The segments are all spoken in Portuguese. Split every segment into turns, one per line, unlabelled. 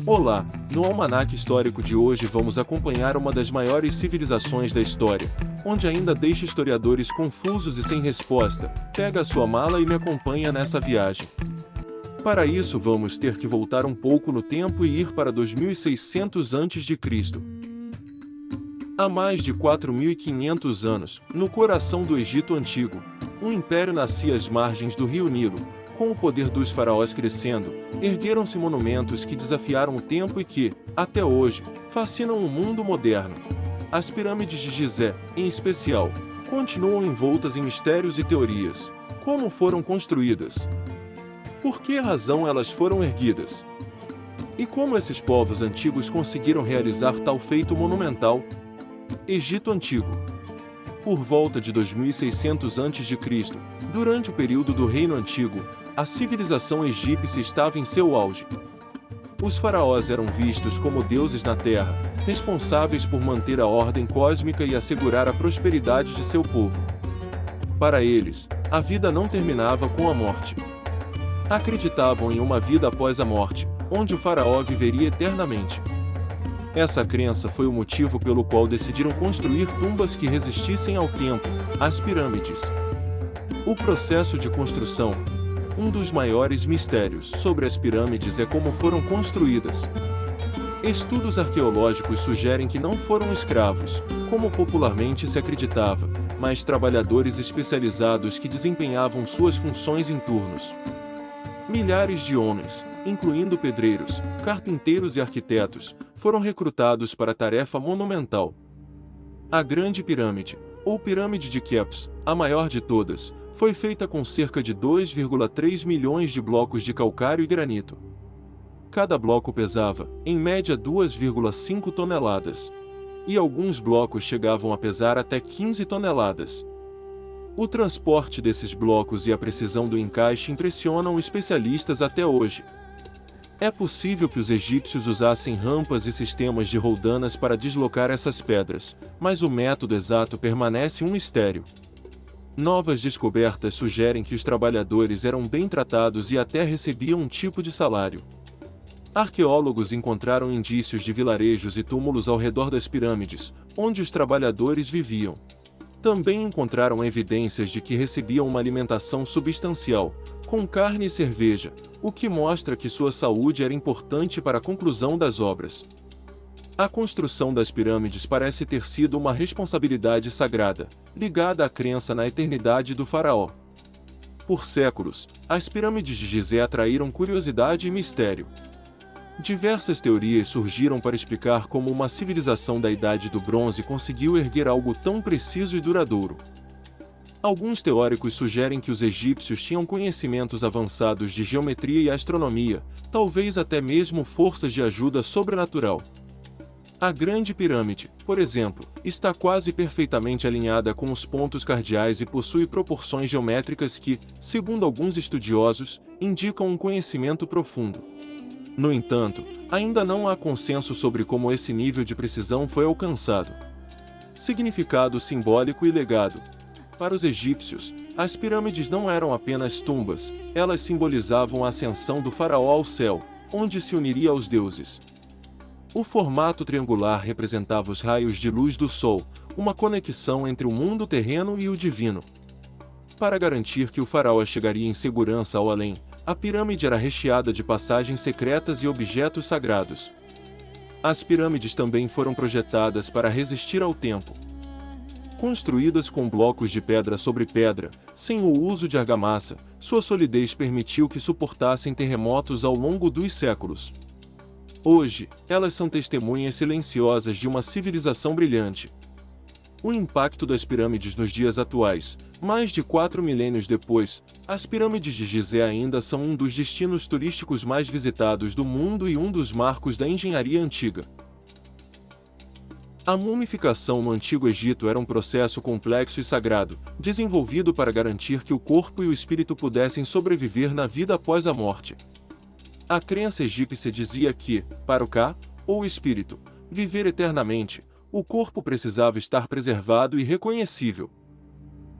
Olá, no Almanaque Histórico de hoje vamos acompanhar uma das maiores civilizações da história, onde ainda deixa historiadores confusos e sem resposta. Pega a sua mala e me acompanha nessa viagem. Para isso vamos ter que voltar um pouco no tempo e ir para 2600 a.C. Há mais de 4.500 anos, no coração do Egito Antigo, um império nascia às margens do rio Nilo. Com o poder dos faraós crescendo, ergueram-se monumentos que desafiaram o tempo e que, até hoje, fascinam o mundo moderno. As pirâmides de Gizé, em especial, continuam envoltas em mistérios e teorias. Como foram construídas? Por que razão elas foram erguidas? E como esses povos antigos conseguiram realizar tal feito monumental? Egito Antigo. Por volta de 2600 a.C., durante o período do Reino Antigo, a civilização egípcia estava em seu auge. Os faraós eram vistos como deuses na terra, responsáveis por manter a ordem cósmica e assegurar a prosperidade de seu povo. Para eles, a vida não terminava com a morte. Acreditavam em uma vida após a morte, onde o faraó viveria eternamente. Essa crença foi o motivo pelo qual decidiram construir tumbas que resistissem ao tempo, as pirâmides. O processo de construção. Um dos maiores mistérios sobre as pirâmides é como foram construídas. Estudos arqueológicos sugerem que não foram escravos, como popularmente se acreditava, mas trabalhadores especializados que desempenhavam suas funções em turnos. Milhares de homens, incluindo pedreiros, carpinteiros e arquitetos, foram recrutados para a tarefa monumental. A Grande Pirâmide, ou Pirâmide de Quéops, a maior de todas, foi feita com cerca de 2,3 milhões de blocos de calcário e granito. Cada bloco pesava, em média, 2,5 toneladas. E alguns blocos chegavam a pesar até 15 toneladas. O transporte desses blocos e a precisão do encaixe impressionam especialistas até hoje. É possível que os egípcios usassem rampas e sistemas de roldanas para deslocar essas pedras, mas o método exato permanece um mistério. Novas descobertas sugerem que os trabalhadores eram bem tratados e até recebiam um tipo de salário. Arqueólogos encontraram indícios de vilarejos e túmulos ao redor das pirâmides, onde os trabalhadores viviam. Também encontraram evidências de que recebiam uma alimentação substancial, com carne e cerveja, o que mostra que sua saúde era importante para a conclusão das obras. A construção das pirâmides parece ter sido uma responsabilidade sagrada, ligada à crença na eternidade do faraó. Por séculos, as pirâmides de Gizé atraíram curiosidade e mistério. Diversas teorias surgiram para explicar como uma civilização da Idade do Bronze conseguiu erguer algo tão preciso e duradouro. Alguns teóricos sugerem que os egípcios tinham conhecimentos avançados de geometria e astronomia, talvez até mesmo forças de ajuda sobrenatural. A Grande Pirâmide, por exemplo, está quase perfeitamente alinhada com os pontos cardeais e possui proporções geométricas que, segundo alguns estudiosos, indicam um conhecimento profundo. No entanto, ainda não há consenso sobre como esse nível de precisão foi alcançado. Significado simbólico e legado. Para os egípcios, as pirâmides não eram apenas tumbas, elas simbolizavam a ascensão do faraó ao céu, onde se uniria aos deuses. O formato triangular representava os raios de luz do sol, uma conexão entre o mundo terreno e o divino. Para garantir que o faraó chegaria em segurança ao além, a pirâmide era recheada de passagens secretas e objetos sagrados. As pirâmides também foram projetadas para resistir ao tempo. Construídas com blocos de pedra sobre pedra, sem o uso de argamassa, sua solidez permitiu que suportassem terremotos ao longo dos séculos. Hoje, elas são testemunhas silenciosas de uma civilização brilhante. O impacto das pirâmides nos dias atuais, mais de 4 milênios depois, as pirâmides de Gizé ainda são um dos destinos turísticos mais visitados do mundo e um dos marcos da engenharia antiga. A mumificação no Antigo Egito era um processo complexo e sagrado, desenvolvido para garantir que o corpo e o espírito pudessem sobreviver na vida após a morte. A crença egípcia dizia que, para o Ka, ou espírito, viver eternamente, o corpo precisava estar preservado e reconhecível.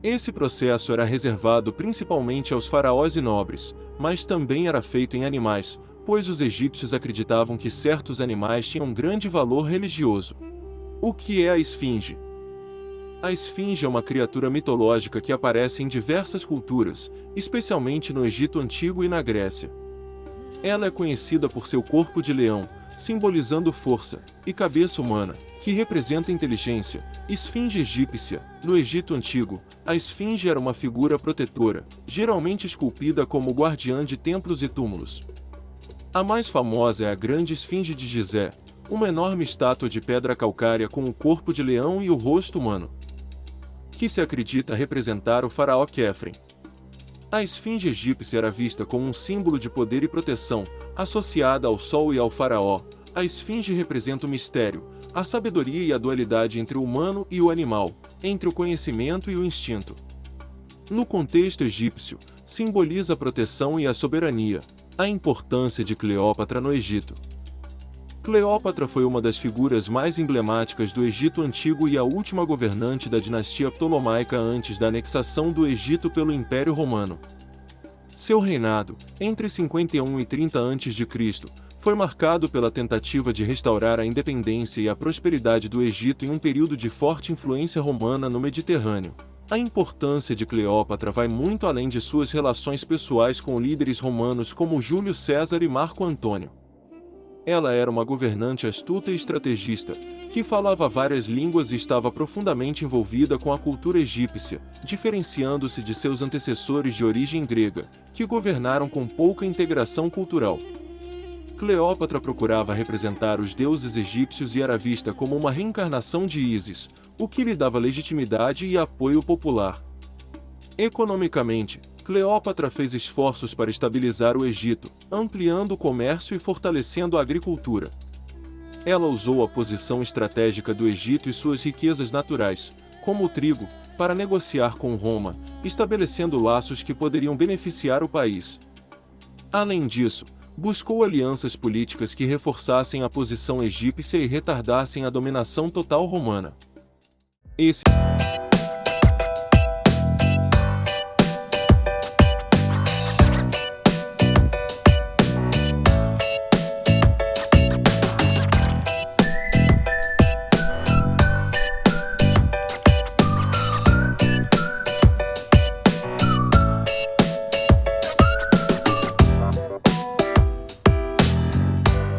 Esse processo era reservado principalmente aos faraós e nobres, mas também era feito em animais, pois os egípcios acreditavam que certos animais tinham grande valor religioso. O que é a esfinge? A esfinge é uma criatura mitológica que aparece em diversas culturas, especialmente no Egito Antigo e na Grécia. Ela é conhecida por seu corpo de leão, simbolizando força, e cabeça humana, que representa inteligência. Esfinge egípcia. No Egito Antigo, a esfinge era uma figura protetora, geralmente esculpida como guardiã de templos e túmulos. A mais famosa é a Grande Esfinge de Gizé, uma enorme estátua de pedra calcária com o corpo de leão e o rosto humano, que se acredita representar o faraó Khefren. A esfinge egípcia era vista como um símbolo de poder e proteção, associada ao sol e ao faraó. A esfinge representa o mistério, a sabedoria e a dualidade entre o humano e o animal, entre o conhecimento e o instinto. No contexto egípcio, simboliza a proteção e a soberania. A importância de Cleópatra no Egito. Cleópatra foi uma das figuras mais emblemáticas do Egito Antigo e a última governante da dinastia Ptolomaica antes da anexação do Egito pelo Império Romano. Seu reinado, entre 51 e 30 a.C., foi marcado pela tentativa de restaurar a independência e a prosperidade do Egito em um período de forte influência romana no Mediterrâneo. A importância de Cleópatra vai muito além de suas relações pessoais com líderes romanos como Júlio César e Marco Antônio. Ela era uma governante astuta e estrategista, que falava várias línguas e estava profundamente envolvida com a cultura egípcia, diferenciando-se de seus antecessores de origem grega, que governaram com pouca integração cultural. Cleópatra procurava representar os deuses egípcios e era vista como uma reencarnação de Ísis, o que lhe dava legitimidade e apoio popular. Economicamente, Cleópatra fez esforços para estabilizar o Egito, ampliando o comércio e fortalecendo a agricultura. Ela usou a posição estratégica do Egito e suas riquezas naturais, como o trigo, para negociar com Roma, estabelecendo laços que poderiam beneficiar o país. Além disso, buscou alianças políticas que reforçassem a posição egípcia e retardassem a dominação total romana. Esse